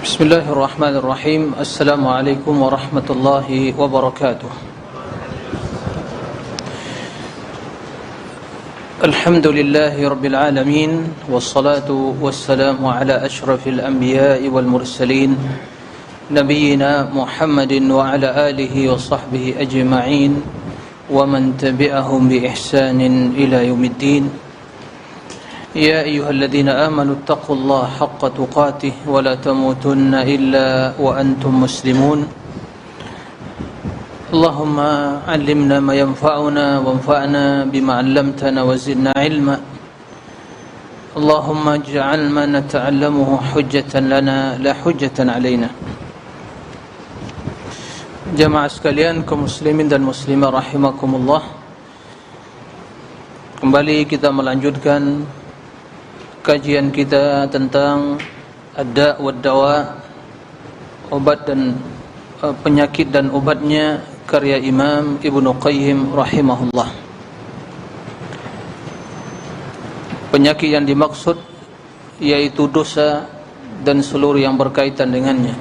Bismillahirrahmanirrahim. Assalamualaikum warahmatullahi wabarakatuh. Alhamdulillahi rabbil alamin, wassalatu wassalamu ala ashrafil anbiya'i wal mursalin, nabiyyina Muhammadin wa ala alihi wa sahbihi ajma'in wa man tabi'ahum bi ihsanin ila yaumiddin. يا أيها الذين آمنوا اتقوا الله حق تقاته ولا تموتن إلا وأنتم مسلمون. اللهم علمنا ما ينفعنا وانفعنا بما علمتنا وزدنا علما. اللهم اجعل ما نتعلمه حجة لنا لا حجة علينا. Jamaah sekalian, kaum muslimin dan muslimah rahimakumullah. Kembali kita melanjutkan kajian kita tentang ad-da' wad-dawa, obat dan penyakit dan obatnya, karya Imam Ibnu Qayyim rahimahullah. Penyakit yang dimaksud yaitu dosa dan seluruh yang berkaitan dengannya.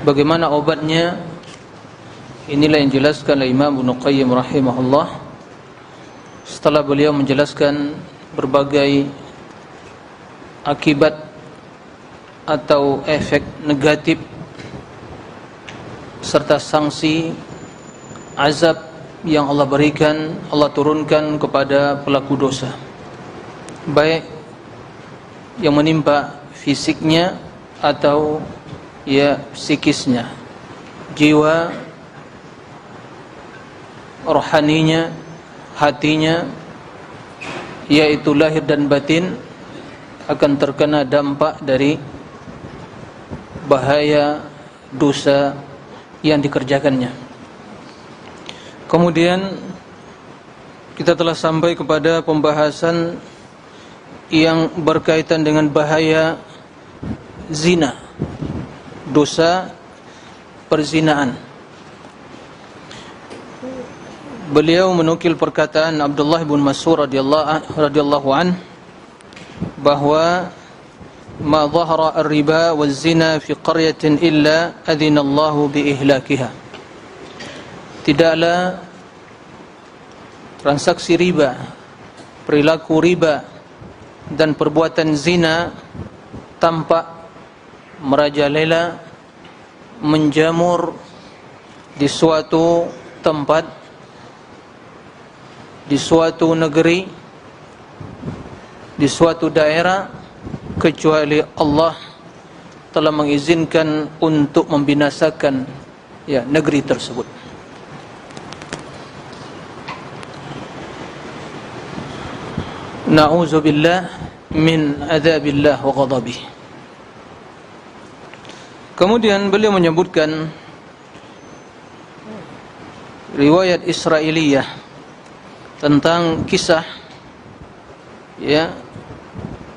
Bagaimana obatnya? Inilah yang dijelaskan oleh Imam Ibnu Qayyim rahimahullah setelah beliau menjelaskan berbagai akibat atau efek negatif serta sanksi azab yang Allah berikan, Allah turunkan kepada pelaku dosa, baik yang menimpa fisiknya atau psikisnya, jiwa, rohaninya, hatinya, yaitu lahir dan batin, akan terkena dampak dari bahaya dosa yang dikerjakannya. Kemudian kita telah sampai kepada pembahasan yang berkaitan dengan bahaya zina, dosa perzinaan. Beliau menukil perkataan Abdullah bin Mas'ud radhiyallahu an bahwa ma dhahara ar-riba waz-zina fi qaryatin illa adhina Allahu bi ihlakiha. Tidaklah transaksi riba, perilaku riba dan perbuatan zina tampak merajalela, menjamur di suatu tempat, di suatu negeri, di suatu daerah, kecuali Allah telah mengizinkan untuk membinasakan negeri tersebut. Na'udzubillah min adzabillah wa ghadabih. Kemudian beliau menyebutkan riwayat Israiliyah tentang kisah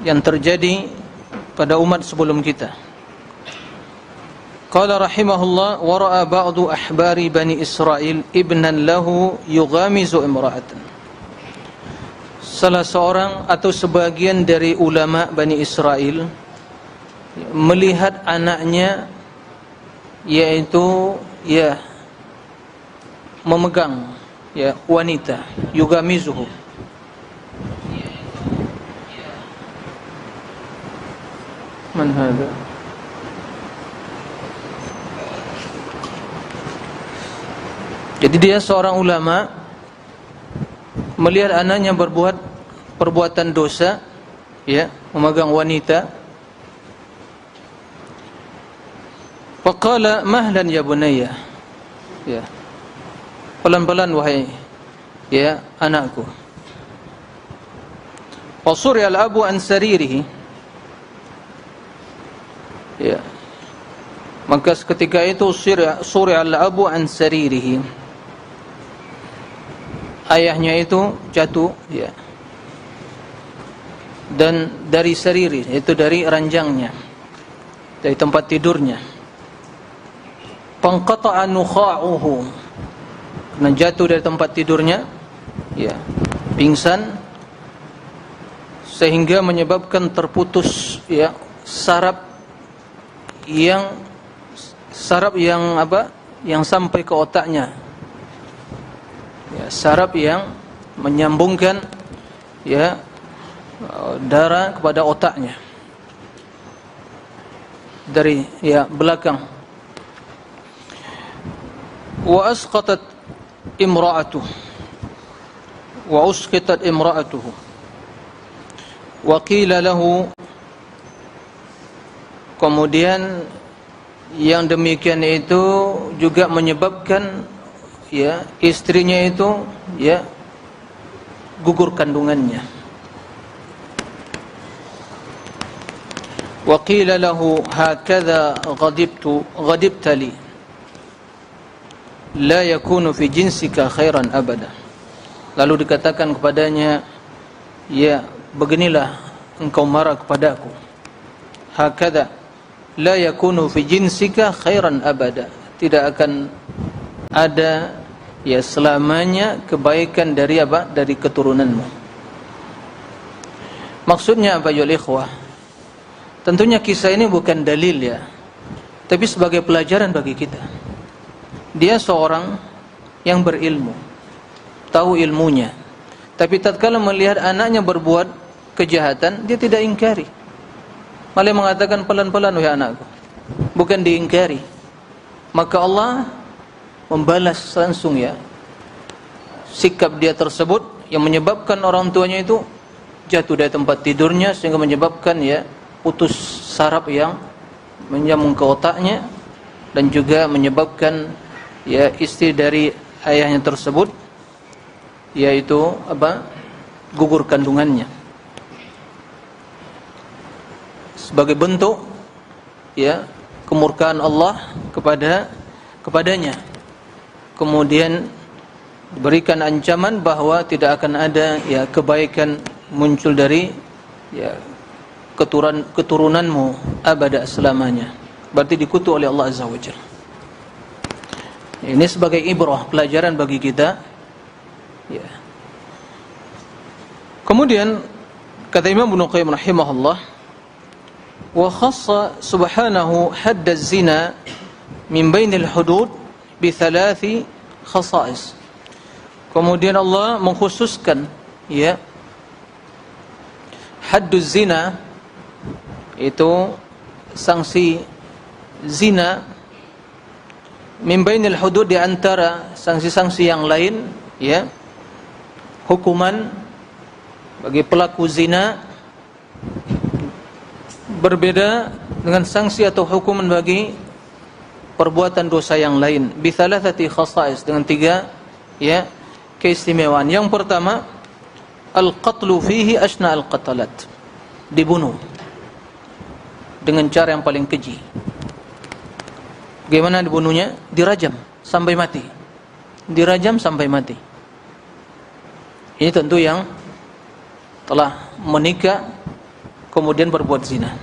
yang terjadi pada umat sebelum kita. Qala rahimahullah, wa ra'a ba'du ahbari bani Israil ibnan lahu yughamizu imra'atan. Salah seorang atau sebagian dari ulama Bani Israel melihat anaknya, yaitu memegang wanita, yugamizuhu. Man hada? Jadi dia seorang ulama melihat anaknya berbuat perbuatan dosa, memegang wanita. Faqala mahlan ya bunayya, pelan-pelan wahai anakku. Wasuri al-abu an saririhi, maka ketika itu suri al-abu an saririhi, ayahnya itu jatuh dan dari sariri, itu dari ranjangnya, dari tempat tidurnya. Panqata'a nukha'uhu, karena jatuh dari tempat tidurnya, pingsan, sehingga menyebabkan terputus saraf yang saraf yang yang sampai ke otaknya, ya, saraf yang menyambungkan ya darah kepada otaknya dari belakang. Wa asqatat imra'atuhu wa usqitat imra'atuhu wa qila lahu, kemudian yang demikian itu juga menyebabkan ya istrinya itu ya gugur kandungannya. Wa qila lahu hakadha ghadibta li la yakunu fi jinsika khairan abada. Lalu dikatakan kepadanya, ya beginilah engkau marah kepadaku. Hakadha la yakunu fi jinsika khairan abada, tidak akan ada ya selamanya kebaikan dari dari keturunanmu. Maksudnya apa ya ikhwah? Tentunya kisah ini bukan dalil ya, tapi sebagai pelajaran bagi kita. Dia seorang yang berilmu, tahu ilmunya, tapi tatkala melihat anaknya berbuat kejahatan, dia tidak ingkari, malah mengatakan pelan-pelan wahai anakku, bukan diingkari. Maka Allah membalas langsung ya sikap dia tersebut yang menyebabkan orang tuanya itu jatuh dari tempat tidurnya, sehingga menyebabkan ya putus saraf yang menyambung ke otaknya, dan juga menyebabkan ya istri dari ayahnya tersebut yaitu gugur kandungannya, sebagai bentuk ya kemurkaan Allah kepadanya. Kemudian diberikan ancaman bahwa tidak akan ada ya kebaikan muncul dari ya keturunanmu abada selamanya. Berarti dikutuk oleh Allah Azza wa Jalla. Ini sebagai ibrah, pelajaran bagi kita ya. Kemudian kata Imam Ibnu Qayyim rahimahullah, wa khassa subhanahu hadd az-zina min bainil hudud bi thalathi khasa'is. Kemudian Allah mengkhususkan ya hadduz zina, itu sanksi zina, min bainil hudud, di antara sanksi-sanksi yang lain ya, hukuman bagi pelaku zina berbeda dengan sanksi atau hukuman bagi perbuatan dosa yang lain, bi thalathati khasa'is, dengan 3 ya keistimewaan. Yang pertama, al-qatlu fihi asna al-qatalat, dibunuh dengan cara yang paling keji. Bagaimana dibunuhnya? Dirajam sampai mati. Dirajam sampai mati. Ini tentu yang telah menikah kemudian berbuat zina,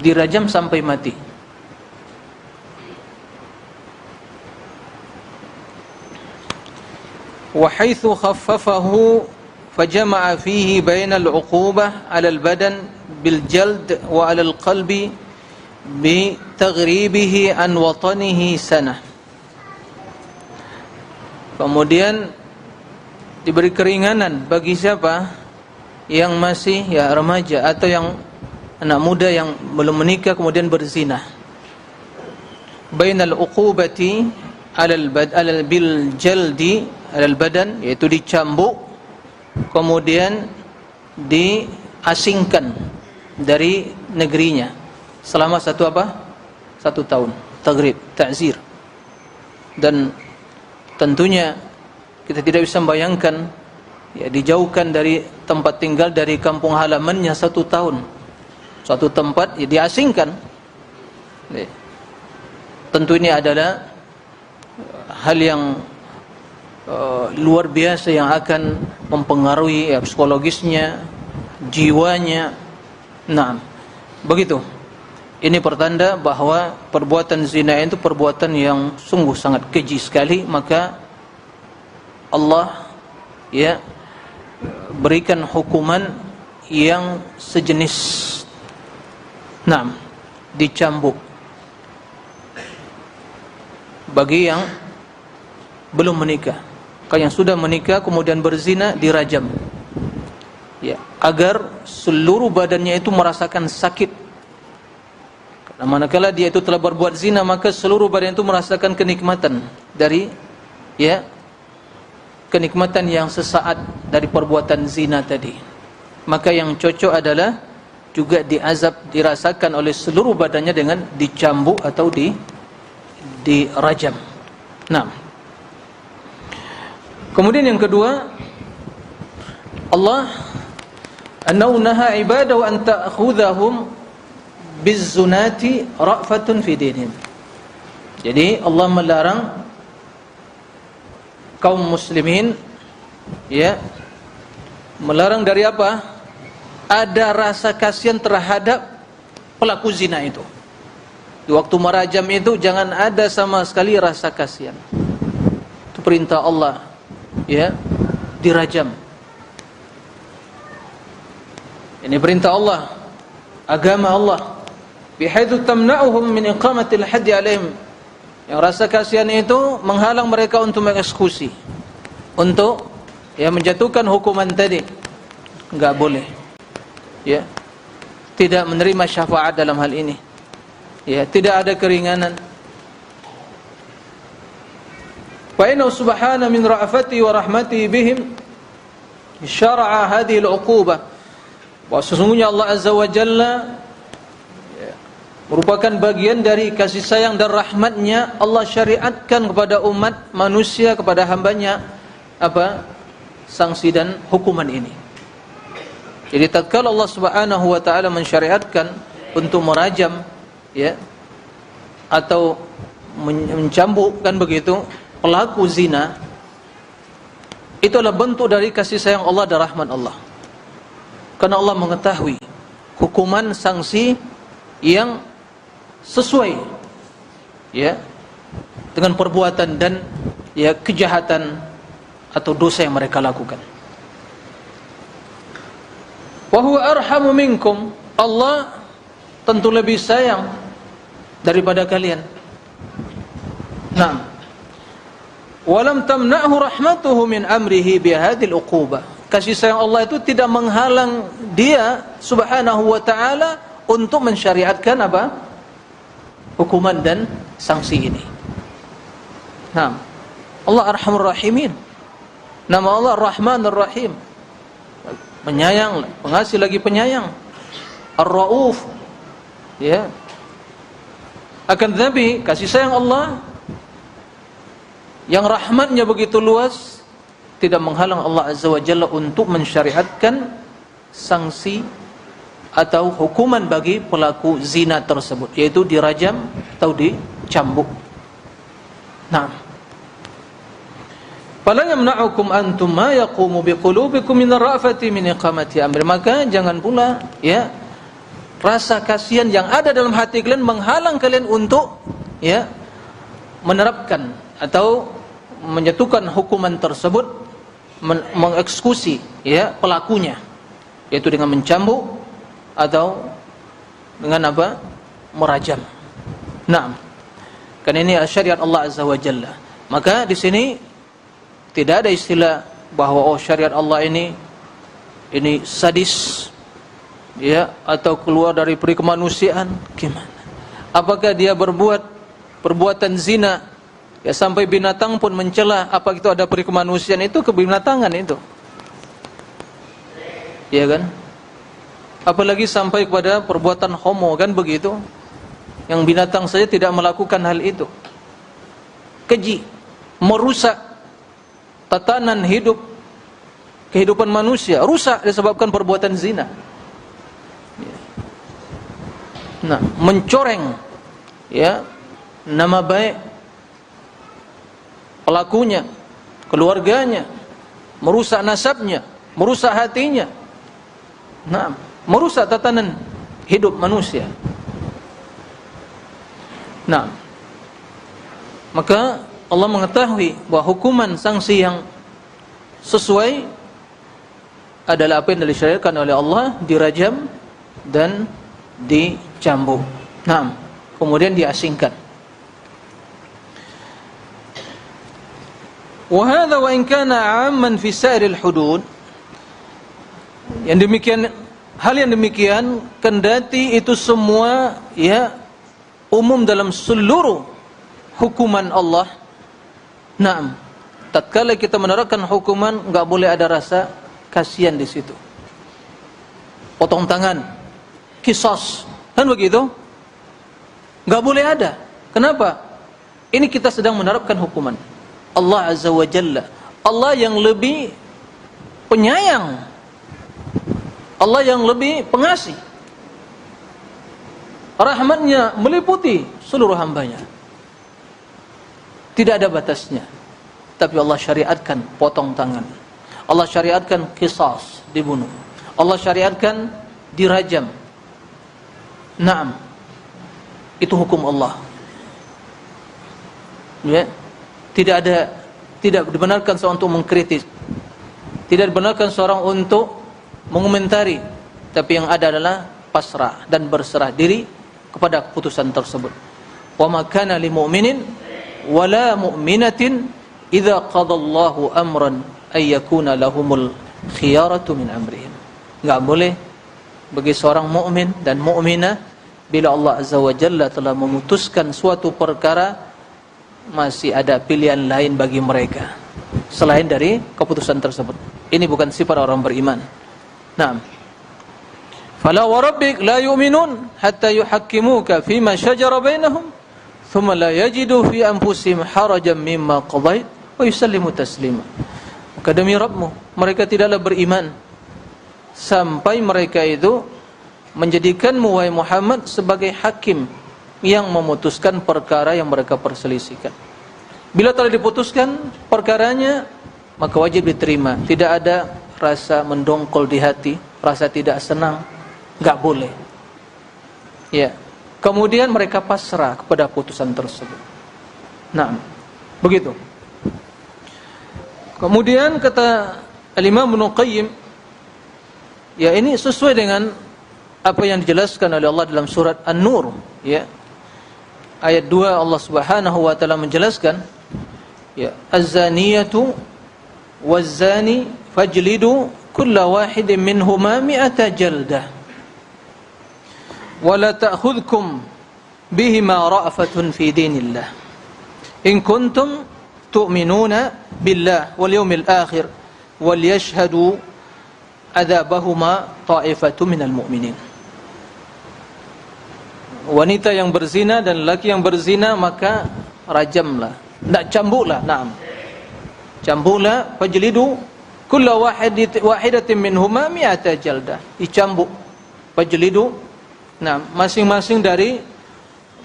dirajam sampai mati. Wa haitsu khaffafahu fajama'a fihi bainal 'uqubah 'ala al-badan bil jald wa 'ala al-qalbi bi taghribihi an watanihi sanah. Kemudian diberi keringanan bagi siapa yang masih ya remaja atau yang anak muda yang belum menikah kemudian berzina. Bainal uqubati 'alal bil jaldi 'alal badan, yaitu dicambuk kemudian diasingkan dari negerinya selama 1 tahun, taghrib, ta'zir. Dan tentunya kita tidak bisa membayangkan ya dijauhkan dari tempat tinggal, dari kampung halamannya 1 tahun, suatu tempat ya diasingkan. Tentu ini adalah hal yang luar biasa yang akan mempengaruhi ya psikologisnya, jiwanya. Nah, begitu. Ini pertanda bahwa perbuatan zina itu perbuatan yang sungguh sangat keji sekali. Maka Allah ya berikan hukuman yang sejenis, dicambuk bagi yang belum menikah. Kalau yang sudah menikah kemudian berzina, dirajam. Ya, agar seluruh badannya itu merasakan sakit. Karena manakala dia itu telah berbuat zina, maka seluruh badan itu merasakan kenikmatan dari kenikmatan yang sesaat dari perbuatan zina tadi. Maka yang cocok adalah juga diazab, dirasakan oleh seluruh badannya dengan dicambuk atau dirajam. Nah, kemudian yang kedua, Allah annahu naha ibadahu an ta'khudhahum bizzunati ra'fatun fi dinihim. Jadi Allah melarang kaum muslimin, ya, melarang dari apa? Ada rasa kasihan terhadap pelaku zina itu. Di waktu merajam itu jangan ada sama sekali rasa kasihan. Itu perintah Allah, ya, dirajam. Ini perintah Allah, agama Allah. Bihaitsu tamna'uhum min iqamatil haddi 'alaihim. Yang rasa kasihan itu menghalang mereka untuk mengeksekusi, untuk menjatuhkan hukuman tadi. Enggak boleh. Ya. Tidak menerima syafaat dalam hal ini. Ya, tidak ada keringanan. Fa inna subhana min ra'afati wa rahmati bihim syara'a hadhihi al-'uqubah. Bahwa sesungguhnya Allah Azza wa Jalla merupakan bagian dari kasih sayang dan rahmatnya. Allah syariatkan kepada umat manusia, kepada hambanya sanksi dan hukuman ini. Jadi tatkala Allah Subhanahu wa taala mensyariatkan untuk merajam, ya, atau mencambuk, kan begitu, pelaku zina, itulah bentuk dari kasih sayang Allah dan rahmat Allah. Karena Allah mengetahui hukuman sanksi yang sesuai, ya, dengan perbuatan dan kejahatan atau dosa yang mereka lakukan. Wa huwa arhamu minkum. Allah tentu lebih sayang daripada kalian. Naam. Walam tamna'hu rahmatuhu min amrihi bihadhil uqubah. Kasih sayang Allah itu tidak menghalang dia Subhanahu wa ta'ala untuk mensyariatkan hukuman dan sanksi ini. Naam. Allah Arhamur Rahimin. Nama Allah Ar-Rahman Ar-Rahim. Penyayang, pengasih lagi penyayang. Ar-Rauf. Ya. Akan tetapi kasih sayang Allah yang rahmatnya begitu luas tidak menghalang Allah Azza wa Jalla untuk mensyariatkan sanksi atau hukuman bagi pelaku zina tersebut, yaitu dirajam atau dicambuk. Nah, fala yamna'ukum antum ma yaqumu biqulubikum min ar-ra'fati min iqamati amri. Maka jangan pula rasa kasihan yang ada dalam hati kalian menghalang kalian untuk menerapkan atau menjatuhkan hukuman tersebut, mengeksekusi pelakunya, yaitu dengan mencambuk atau dengan merajam. Naam. Karena ini syariat Allah Azza wa Jalla. Maka di sini tidak ada istilah bahwa syariat Allah ini sadis, atau keluar dari peri kemanusiaan. Gimana? Apakah dia berbuat perbuatan zina sampai binatang pun mencela, apa itu ada peri kemanusiaan? Itu kebinatangan itu. Ya kan? Apalagi sampai kepada perbuatan homo, kan begitu? Yang binatang saja tidak melakukan hal itu. Keji, merusak tatanan hidup, kehidupan manusia, rusak disebabkan perbuatan zina. Nah, mencoreng nama baik pelakunya, keluarganya, merusak nasabnya, merusak hatinya. Nah, merusak tatanan hidup manusia. Nah, maka Allah mengetahui bahwa hukuman sanksi yang sesuai adalah apa yang disyariatkan oleh Allah, dirajam dan dicambuk. Nah, kemudian diasingkan. Wa hadza wa in kana 'amman fi sa'iril hudud. Yang demikian, hal yang demikian kendati itu semua ya umum dalam seluruh hukuman Allah. Naam. Tatkala kita menerapkan hukuman, enggak boleh ada rasa kasihan di situ. Potong tangan, qisas, kan begitu? Enggak boleh ada. Kenapa? Ini kita sedang menerapkan hukuman Allah Azza wa Jalla. Allah yang lebih penyayang, Allah yang lebih pengasih, rahmatnya meliputi seluruh hambanya, tidak ada batasnya. Tapi Allah syariatkan potong tangan, Allah syariatkan qisas, dibunuh, Allah syariatkan dirajam. Naam, itu hukum Allah. Ya, tidak dibenarkan seorang untuk mengkritik, tidak dibenarkan seorang untuk mengomentari, tapi yang ada adalah pasrah dan berserah diri kepada keputusan tersebut. Wa ma kana lil mu'minin wala mu'minatin idza qadallahu amran ay yakuna lahumul khiyaratu min amrihim. Enggak boleh bagi seorang mukmin dan mukminah bila Allah Azza wa Jalla telah memutuskan suatu perkara, masih ada pilihan lain bagi mereka selain dari keputusan tersebut. Ini bukan sifat orang beriman. Naam. Fala wa rabbik la yu'minun hatta yuhakkimuka fima shajara bainahum thumma la yajidu fi anfusihim harajan mimma qadait wa yusallimu taslima. Maka demi Rabbmu, mereka tidaklah beriman sampai mereka itu menjadikanmu wahai Muhammad sebagai hakim yang memutuskan perkara yang mereka perselisihkan. Bila telah diputuskan perkaranya, maka wajib diterima. Tidak ada rasa mendongkol di hati, rasa tidak senang, enggak boleh. Ya. Kemudian mereka pasrah kepada putusan tersebut. Nah, begitu. Kemudian kata Al-Imam Ibnu Qayyim, ya ini sesuai dengan apa yang dijelaskan oleh Allah dalam surat An-Nur, ya. Ayat 2 Allah Subhanahu wa taala menjelaskan, ya, az-zaniyatu waz-zani fajlidu kulla wahidin minhuma mi'ata jaldah wa la ta'khudhukum bihima ra'fatun fi dinillah in kuntum tu'minuna billah wal yawmil akhir wal yashhadu adzabahuma ta'ifatun minal mu'minin. Wanita yang berzina dan lelaki yang berzina maka rajamlah, tidak cambuklah. Naam, cambuklah, fajlidu kulla wahidatin minhuma mi'ata jaldah, dicambuk, fajlidu. Nah, masing-masing dari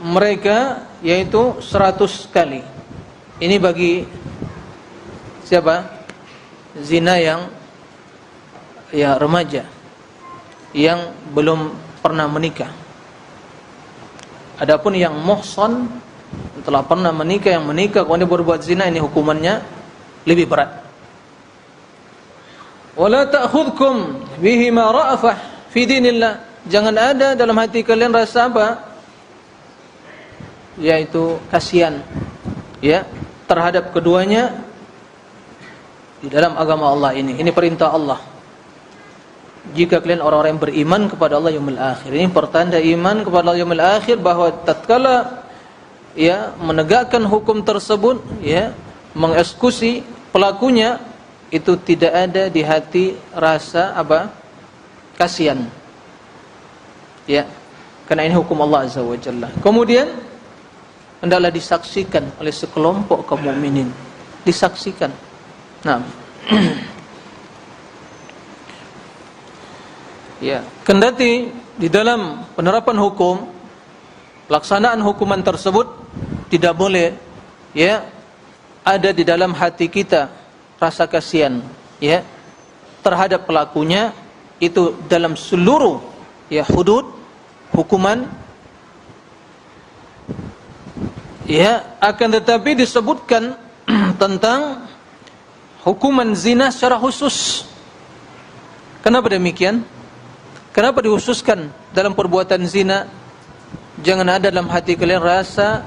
mereka yaitu 100 kali. Ini bagi siapa? Zina yang ya remaja yang belum pernah menikah. Adapun yang muhsan telah pernah menikah, yang menikah kemudian berbuat zina, ini hukumannya lebih berat. Wala ta'khudhukum bihima ra'afah fi dinillah. Jangan ada dalam hati kalian rasa apa? Yaitu kasihan, ya, terhadap keduanya di dalam agama Allah ini. Ini perintah Allah. Jika kalian orang-orang yang beriman kepada Allah yaumil akhir. Ini pertanda iman kepada Allah yaumil akhir, bahwa tatkala ya menegakkan hukum tersebut, ya, mengeksekusi pelakunya, itu tidak ada di hati rasa apa? Kasihan. Ya. Karena ini hukum Allah Azza wa Jalla. Kemudian hendaklah disaksikan oleh sekelompok kaum mukminin. Disaksikan. Nah, ya, kendati di dalam penerapan hukum, pelaksanaan hukuman tersebut tidak boleh, ya, ada di dalam hati kita rasa kasihan, ya, terhadap pelakunya. Itu dalam seluruh, ya, hudud hukuman, ya, akan tetapi disebutkan tentang hukuman zina secara khusus. Kenapa demikian? Kenapa dikhususkan dalam perbuatan zina? Jangan ada dalam hati kalian rasa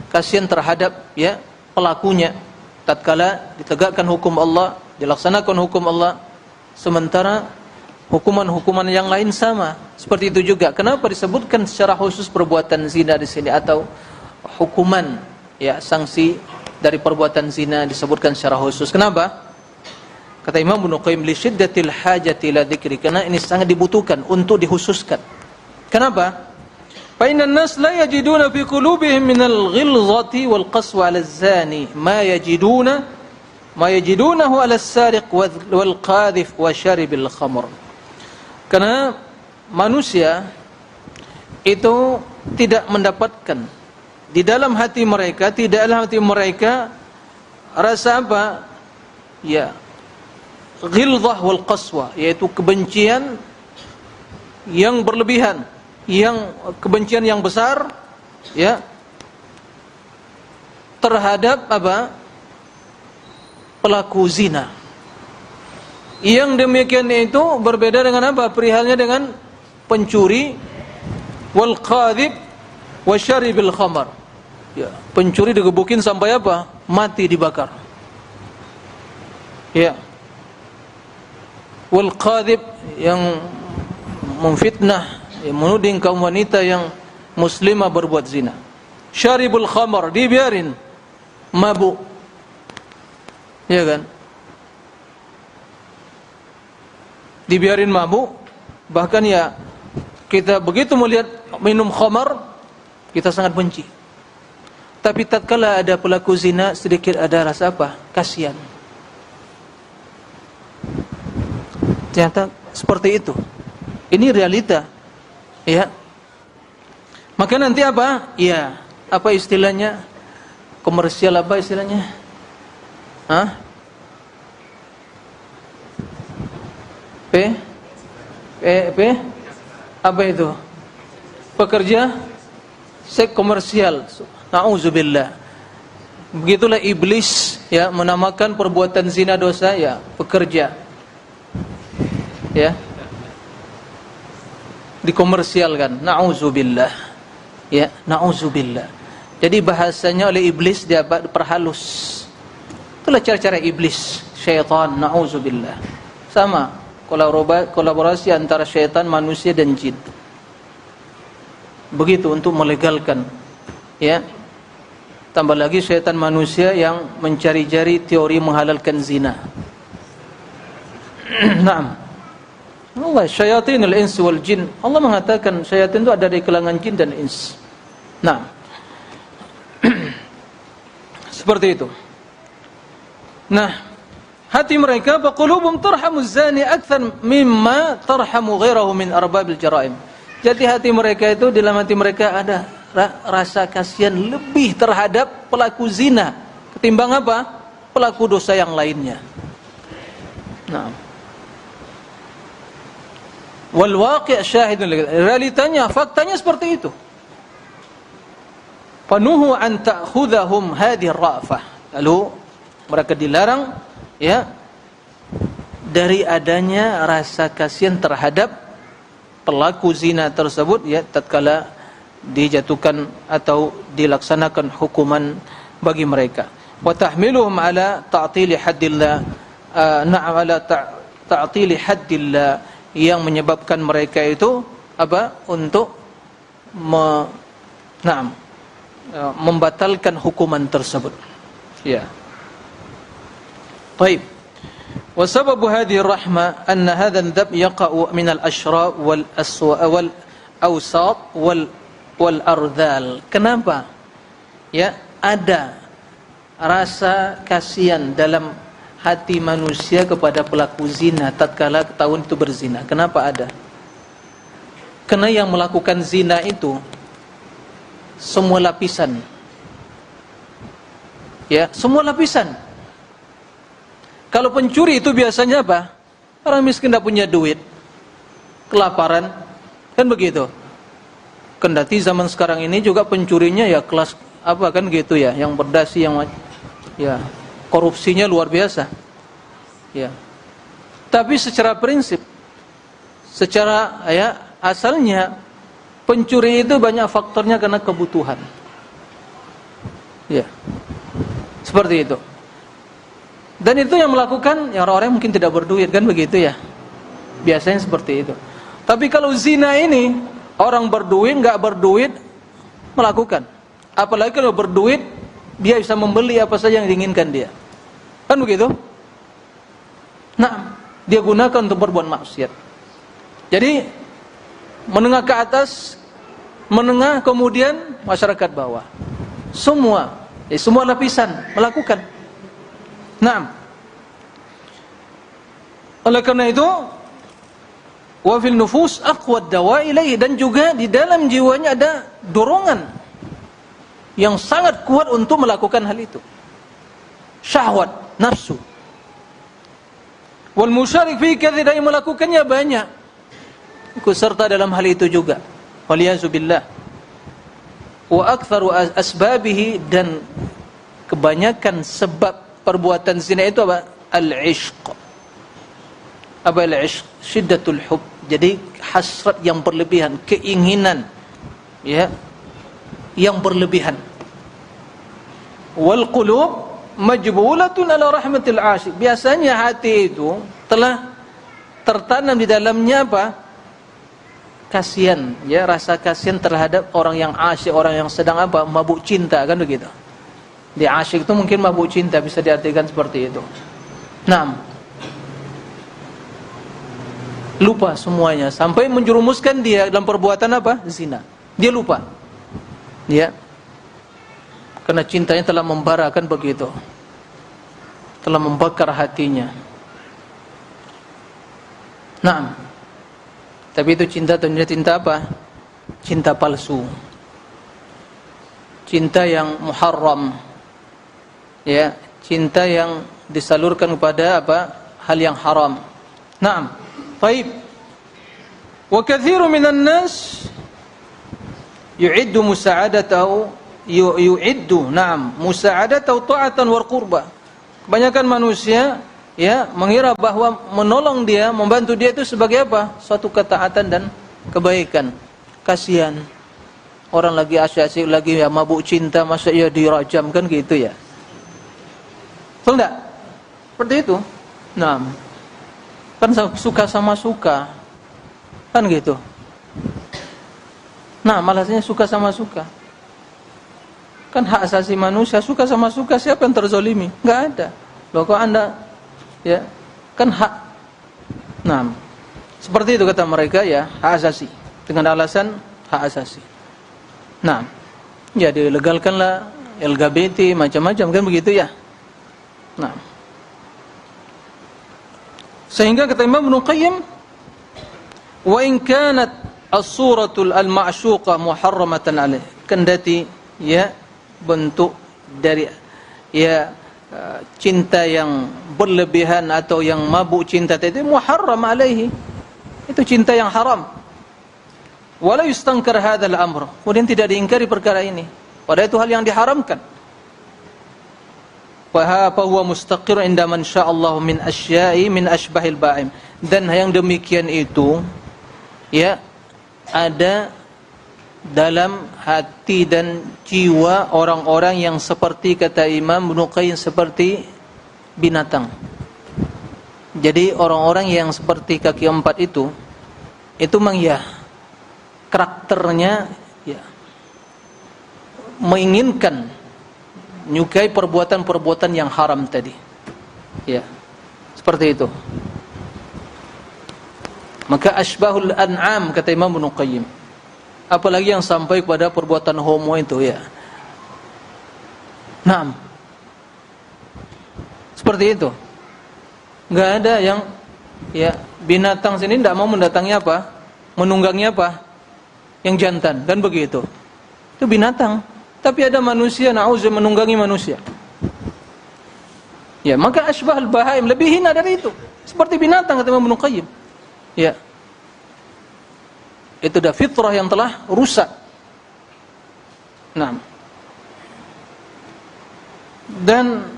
kasihan terhadap, ya, pelakunya, tatkala ditegakkan hukum Allah, dilaksanakan hukum Allah, sementara hukuman-hukuman yang lain sama. Seperti itu juga. Kenapa disebutkan secara khusus perbuatan zina di sini, atau hukuman, ya, sanksi dari perbuatan zina disebutkan secara khusus? Kenapa? Kata Imam Ibnu Qayyim, li syiddatil hajati ila dzikri, karena ini sangat dibutuhkan untuk dikhususkan. Kenapa? Fa innan nas la yajiduna fi qulubihim minal ghilzati wal qaswa 'ala az-zani ma yajidunahu 'ala as-sariq wal qadhif wa syaribil khamr. Karena manusia itu tidak mendapatkan di dalam hati mereka, rasa apa? Ya, ghilzah wal qaswa, yaitu kebencian yang berlebihan, kebencian yang besar, ya, terhadap apa? Pelaku zina. Yang demikian itu berbeda dengan apa? Perihalnya dengan pencuri, wal qadhib wa syaribil khamar. Ya, pencuri digebukin sampai apa? Mati, dibakar. Ya. Wal qadhib, yang memfitnah, yang menuding kaum wanita yang muslimah berbuat zina. Syaribul khamar, dibiarin mabuk. Ya kan? Dibiarin mabuk, bahkan ya kita begitu melihat minum khamar, kita sangat benci. Tapi tatkala ada pelaku zina, sedikit ada rasa apa? Kasihan. Ternyata seperti itu. Ini realita. Ya. Maka nanti apa? Ya, apa istilahnya? Komersial apa istilahnya? Hah? Apa itu? Pekerja seks komersial. Nauzubillah. Begitulah iblis, ya, menamakan perbuatan zina dosa, ya, pekerja. Ya. Dikomersialkan. Nauzubillah. Ya, nauzubillah. Jadi bahasanya oleh iblis dia perhalus. Itulah cara-cara iblis, syaitan, nauzubillah. Sama, kolaborasi antara syaitan, manusia dan jin. Begitu untuk melegalkan, ya. Tambah lagi syaitan manusia yang mencari-cari teori menghalalkan zina. Naam. Allah, syayatinul ins wal jin. Allah mengatakan syaitan itu ada di kalangan jin dan ins. Nah, seperti itu. Nah, hati mereka, faqulubum tarhamu zani akthar mimma tarhamu ghairahu min arbabil jaraim. Jadi hati mereka itu, dalam hati mereka ada rasa kasihan lebih terhadap pelaku zina ketimbang apa? Pelaku dosa yang lainnya. Nah, wal waqi' syahidun, realitanya, faktanya seperti itu. Fanuhu an ta'khudhahum hadhihi ar-ra'fah. Lalu mereka dilarang, ya, dari adanya rasa kasihan terhadap pelaku zina tersebut, ya, tatkala dijatuhkan atau dilaksanakan hukuman bagi mereka. Wa tahmiluhum ala ta'tili haddillah, na'am, ala ta'tili haddillah, yang menyebabkan mereka itu apa? Untuk membatalkan hukuman tersebut. Ya. Baik. Wa sababu hadhihi rahmah anna hadha an-dhab yaqa'u min al-ashra' wal aswa' wal awsat wal ardhal. Kenapa? Ya, ada rasa kasihan dalam hati manusia kepada pelaku zina tatkala ketahuan itu berzina. Kenapa ada? Karena yang melakukan zina itu semua lapisan. Ya, semua lapisan. Kalau pencuri itu biasanya apa? Orang miskin tidak punya duit, kelaparan, kan begitu. Kendati zaman sekarang ini juga pencurinya ya kelas apa kan gitu ya, yang berdasi, yang ya korupsinya luar biasa. Ya. Tapi secara prinsip, secara ya asalnya pencuri itu banyak faktornya karena kebutuhan. Ya. Seperti itu. Dan itu yang melakukan ya orang-orang yang mungkin tidak berduit, kan begitu ya. Biasanya seperti itu. Tapi kalau zina ini orang berduit, nggak berduit melakukan. Apalagi kalau berduit, dia bisa membeli apa saja yang diinginkan dia. Kan begitu? Nah, dia gunakan untuk berbuat maksiat. Jadi menengah ke atas, menengah kemudian masyarakat bawah. Semua lapisan melakukan. Nah, oleh karena itu, wa fil nufus aqwa dawa ilaihi, dan juga di dalam jiwanya ada dorongan yang sangat kuat untuk melakukan hal itu. Syahwat, nafsu. Wal musyarik fi katsir, yang melakukannya banyak. Ikut serta dalam hal itu juga. Waliyazubillah. Wa aktsaru asbabihi, dan kebanyakan sebab perbuatan zina itu apa? Al-ishq. Apa al-ishq? Syiddatul hub. Jadi hasrat yang berlebihan, keinginan ya yang berlebihan. Wal qulub majbulatun ala rahmatil asyik. Biasanya hati itu telah tertanam di dalamnya apa? Kasihan, ya, rasa kasihan terhadap orang yang asyik, orang yang sedang apa? Mabuk cinta, kan begitu. Di asyik itu mungkin mabuk cinta, bisa diartikan seperti itu. Nah, lupa semuanya sampai menjerumuskan dia dalam perbuatan apa? Zina. Dia lupa. Ya. Karena cintanya telah membara, kan begitu. Telah membakar hatinya. Nah, tapi itu cinta ternyata cinta apa? Cinta palsu. Cinta yang muharram. Ya, cinta yang disalurkan kepada apa? Hal yang haram. Naam. Baik. Wa katsiru minan nas yu'iddu musa'adatahu musa'adatahu ta'atan wa qurba. Kebanyakan manusia ya mengira bahwa menolong dia, membantu dia itu sebagai apa? Suatu ketaatan dan kebaikan. Kasihan. Orang lagi asyik-asyik, lagi ya mabuk cinta, masa ya dirajam, kan gitu ya. Betul enggak? Seperti itu. Nah, kan suka sama suka. Kan gitu. Nah, malasnya suka sama suka. Kan hak asasi manusia, suka sama suka, siapa yang terzolimi? Enggak ada. Loh, kok Anda ya, kan hak. Nah, seperti itu kata mereka ya, hak asasi. Dengan alasan hak asasi. Nah, ya dilegalkanlah LGBT macam-macam, kan begitu ya. Nah, sehingga kata Imam Ibnu Qayyim, wa in kanat as-suratul al-ma'syuqa muharramatan alaih, kendati ya bentuk dari ya cinta yang berlebihan atau yang mabuk cinta itu muharram alaihi, itu cinta yang haram. Wala yustankar hadzal amr, kemudian tidak diingkari perkara ini, padahal itu hal yang diharamkan. Fa huwa mustaqir inda man sya'allahu min asya'i min asbahil ba'im, dan yang demikian itu ya ada dalam hati dan jiwa orang-orang yang seperti kata Imam Ibnu Qayyim seperti binatang. Jadi orang-orang yang seperti kaki empat itu memang ya karakternya ya menginginkan, menyukai perbuatan-perbuatan yang haram tadi. Ya. Seperti itu. Maka asbahul an'am kata Imam Ibnu Qayyim. Apalagi yang sampai kepada perbuatan homo itu ya. Naam. Seperti itu. Enggak ada yang ya binatang sini tidak mau mendatangi apa? Menunggangi apa? Yang jantan, kan begitu. Itu binatang. Tapi ada manusia na'udzubillah menunggangi manusia. Ya, maka asbahul bahaim, lebih hina dari itu. Seperti binatang kata Imam Ibnu Qayyim. Ya. Itu dah fitrah yang telah rusak. Nah. Dan